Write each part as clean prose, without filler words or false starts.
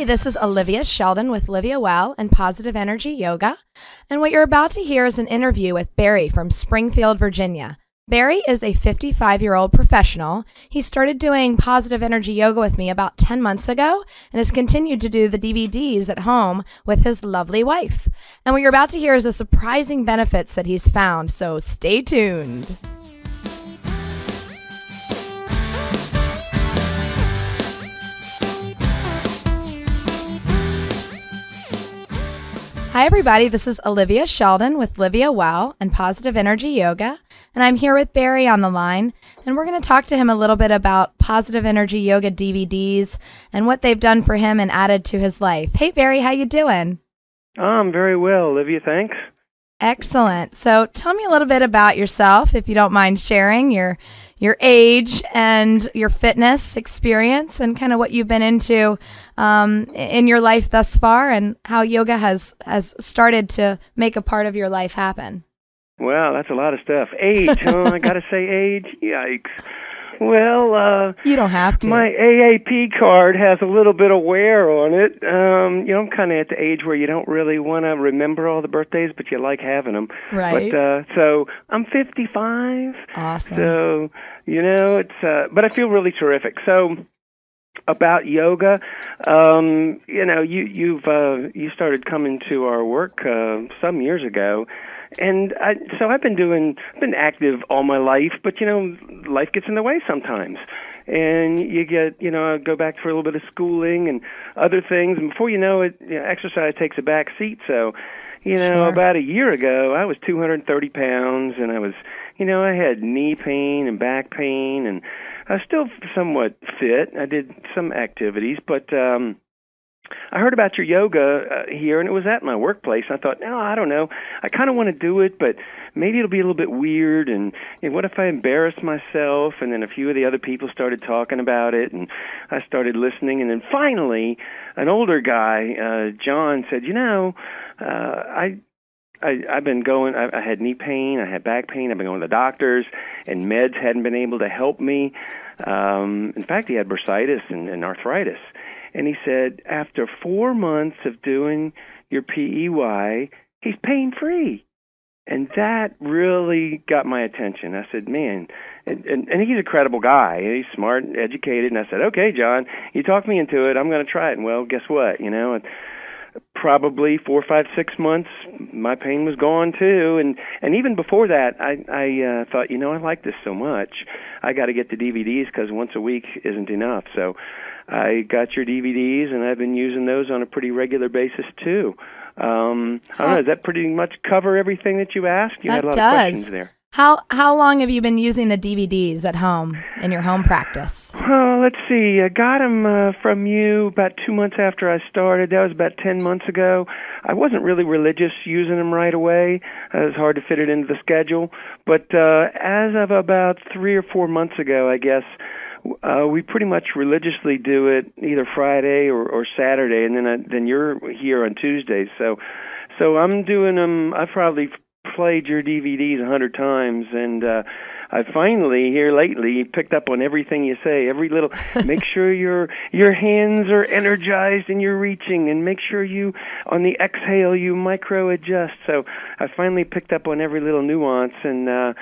this is Olivia Sheldon with LiviaWell and Positive Energy Yoga. And what you're about to hear is an interview with Barry from Springfield, Virginia. Barry is a 55-year-old professional. He started doing positive energy yoga with me about 10 months ago and has continued to do the DVDs at home with his lovely wife. And what you're about to hear is the surprising benefits that he's found, so stay tuned. Hi, everybody. This is Olivia Sheldon with LiviaWell and Positive Energy Yoga, and I'm here with Barry on the line, and we're going to talk to him a little bit about Positive Energy Yoga DVDs and what they've done for him and added to his life. Hey, Barry, how you doing? I'm very well, Olivia, thanks. Excellent. So tell me a little bit about yourself, if you don't mind sharing your age and your fitness experience and kind of what you've been into in your life thus far and how yoga has started to make a part of your life happen. Wow, that's a lot of stuff. Age, huh? I got to say age? Yikes. Well, you don't have to. My AAP card has a little bit of wear on it. I'm kind of at the age where you don't really want to remember all the birthdays, but you like having them. Right. But so I'm 55. Awesome. So it's but I feel really terrific. So about yoga, you started coming to our work some years ago. And I've been active all my life, but life gets in the way sometimes. And you get, I go back for a little bit of schooling and other things, and before you know it, exercise takes a back seat. So, Sure. About a year ago, I was 230 pounds, and I was, I had knee pain and back pain, and I was still somewhat fit. I did some activities, but I heard about your yoga here, and it was at my workplace. I thought, no, I don't know. I kind of want to do it, but maybe it'll be a little bit weird, and what if I embarrass myself? And then a few of the other people started talking about it, and I started listening, and then finally, an older guy, John, said, I've been going, I had knee pain, I had back pain, I've been going to the doctors, and meds hadn't been able to help me. In fact, he had bursitis and arthritis. And he said, after 4 months of doing your PEY, he's pain-free. And that really got my attention. I said, man, and he's a credible guy. He's smart and educated. And I said, okay, John, you talked me into it. I'm going to try it. And well, guess what? Probably 4, 5, 6 months, my pain was gone too. And even before that, I thought, I like this so much. I got to get the DVDs because once a week isn't enough. So I got your DVDs, and I've been using those on a pretty regular basis too. I don't know, does that pretty much cover everything that you asked? You had a lot of questions there. How long have you been using the DVDs at home in your home practice? Oh, let's see. I got them from you about 2 months after I started. That was about 10 months ago. I wasn't really religious using them right away. It was hard to fit it into the schedule. But as of about 3 or 4 months ago, I guess, we pretty much religiously do it either Friday or Saturday, and then you're here on Tuesdays. So I'm doing them. I've probably played your DVDs 100 times, and I finally here lately picked up on everything you say. Every little, make sure your hands are energized and you're reaching, and make sure you on the exhale you micro adjust. So I finally picked up on every little nuance, and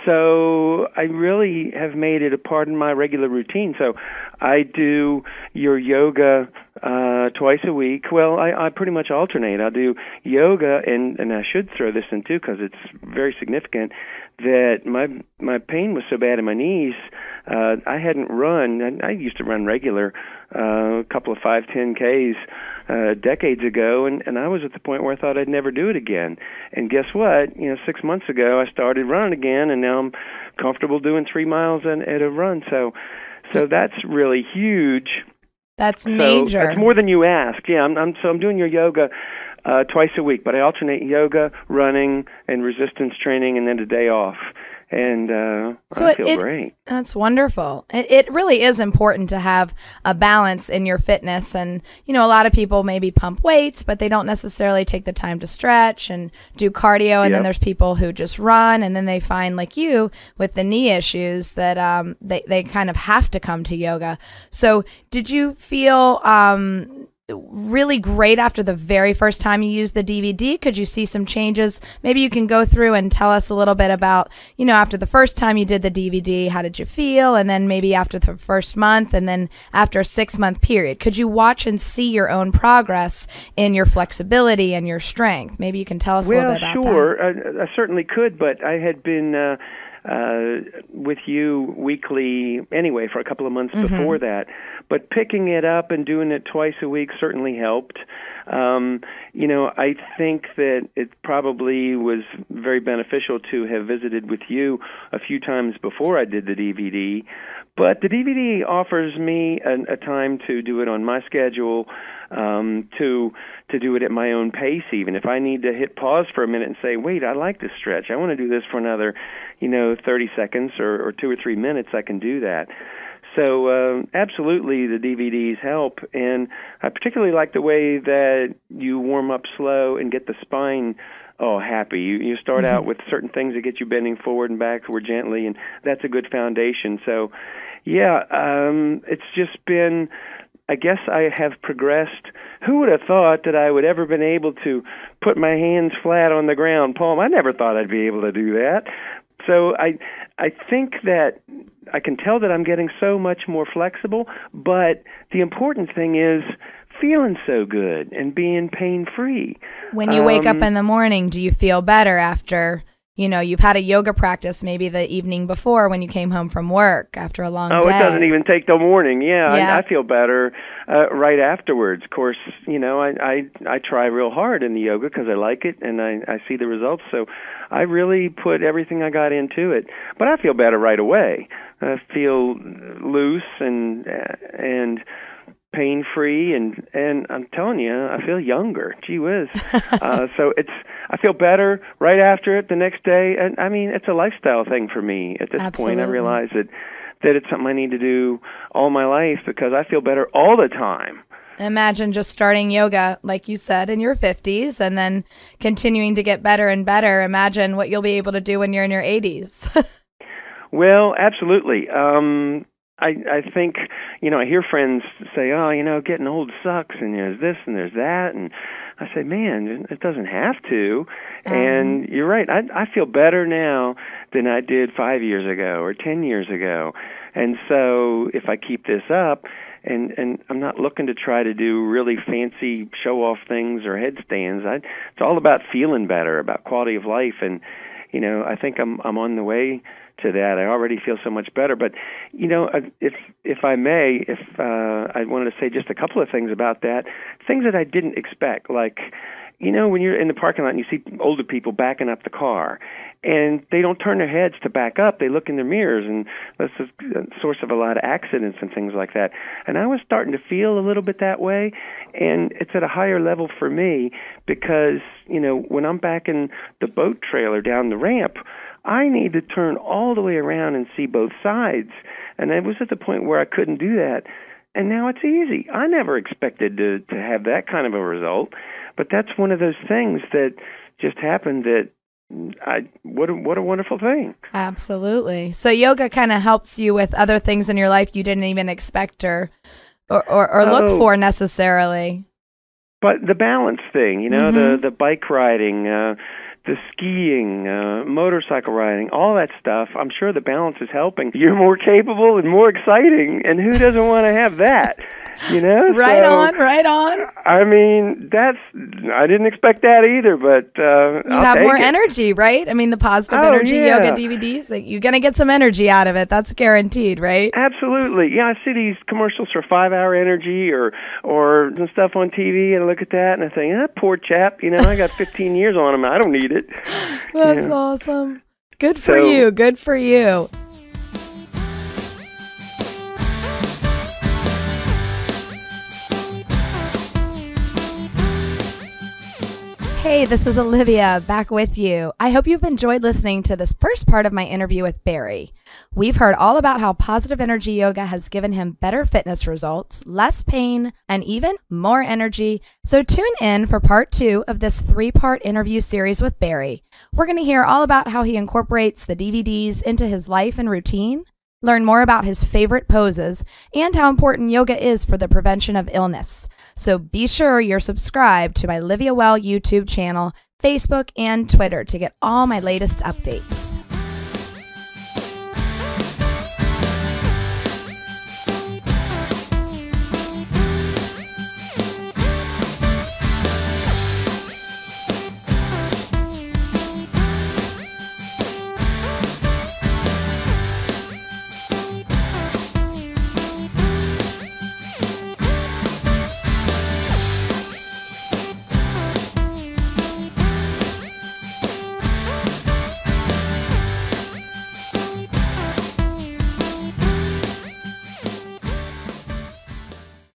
so I really have made it a part of my regular routine. So I do your yoga twice a week. Well, I pretty much alternate. I'll do yoga, and I should throw this in too because it's very significant that my pain was so bad in my knees. I hadn't run. I used to run regular, a couple of 5, 10Ks decades ago, and I was at the point where I thought I'd never do it again. And guess what? 6 months ago, I started running again, and now I'm comfortable doing 3 miles at a run. So that's really huge. That's major. So that's more than you asked. Yeah, I'm doing your yoga twice a week, but I alternate yoga, running, and resistance training, and then a day off. And I feel great. That's wonderful. It really is important to have a balance in your fitness. And, a lot of people maybe pump weights, but they don't necessarily take the time to stretch and do cardio. And then there's people who just run, and then they find, like you, with the knee issues, that they kind of have to come to yoga. So did you feel really great after the very first time you used the DVD? Could you see some changes? Maybe you can go through and tell us a little bit about, after the first time you did the DVD, how did you feel? And then maybe after the first month, and then after a 6-month period, could you watch and see your own progress in your flexibility and your strength? Maybe you can tell us a little bit about that. Well, sure. I certainly could, but I had been with you weekly anyway for a couple of months before that. But picking it up and doing it twice a week certainly helped. I think that it probably was very beneficial to have visited with you a few times before I did the DVD. But the DVD offers me a time to do it on my schedule, to do it at my own pace even. If I need to hit pause for a minute and say, wait, I like this stretch, I want to do this for another, 30 seconds or 2 or 3 minutes, I can do that. So absolutely the DVDs help, and I particularly like the way that you warm up slow and get the spine happy. You start out with certain things that get you bending forward and backward gently, and that's a good foundation. So, it's just been, I guess I have progressed. Who would have thought that I would ever been able to put my hands flat on the ground, palm? I never thought I'd be able to do that. So I think that I can tell that I'm getting so much more flexible, but the important thing is feeling so good and being pain-free. When you wake up in the morning, do you feel better after, you've had a yoga practice maybe the evening before when you came home from work after a long day? Oh, it doesn't even take till morning. Yeah. I feel better right afterwards. Of course, I try real hard in the yoga because I like it and I see the results. So I really put everything I got into it. But I feel better right away. I feel loose and pain-free, and I'm telling you, I feel younger. Gee whiz. So I feel better right after it the next day. And I mean, it's a lifestyle thing for me at this point. I realize that it's something I need to do all my life because I feel better all the time. Imagine just starting yoga, like you said, in your 50s and then continuing to get better and better. Imagine what you'll be able to do when you're in your 80s. Well, absolutely. I think, I hear friends say, getting old sucks, and there's this and there's that, and I say, man, it doesn't have to. And you're right. I feel better now than I did 5 years ago or 10 years ago. And so if I keep this up, and I'm not looking to try to do really fancy show-off things or headstands, it's all about feeling better, about quality of life, and I think I'm on the way to that. I already feel so much better. But if I may, I wanted to say just a couple of things about that, things that I didn't expect, like when you're in the parking lot and you see older people backing up the car, and they don't turn their heads to back up, they look in their mirrors, and that's a source of a lot of accidents and things like that. And I was starting to feel a little bit that way, and it's at a higher level for me because, when I'm backing the boat trailer down the ramp, I need to turn all the way around and see both sides. And I was at the point where I couldn't do that. And now it's easy. I never expected to have that kind of a result. But that's one of those things that just happened that what a wonderful thing. Absolutely. So yoga kind of helps you with other things in your life you didn't even expect or look for necessarily. But the balance thing, the bike riding, the skiing, motorcycle riding, all that stuff, I'm sure the balance is helping. You're more capable and more exciting, and who doesn't want to have that? Right on. I mean, I didn't expect that either, but you have more energy, right? I mean, the positive energy yoga DVDs, you're going to get some energy out of it. That's guaranteed, right? Absolutely. Yeah, I see these commercials for 5-hour energy or some stuff on TV, and I look at that and I think, poor chap, I got 15 years on him. I don't need it. That's awesome. Good for you. Good for you. Hey, this is Olivia back with you. I hope you've enjoyed listening to this first part of my interview with Barry. We've heard all about how positive energy yoga has given him better fitness results, less pain, and even more energy. So tune in for part 2 of this 3-part interview series with Barry. We're going to hear all about how he incorporates the DVDs into his life and routine, learn more about his favorite poses, and how important yoga is for the prevention of illness. So be sure you're subscribed to my LiviaWell YouTube channel, Facebook, and Twitter to get all my latest updates.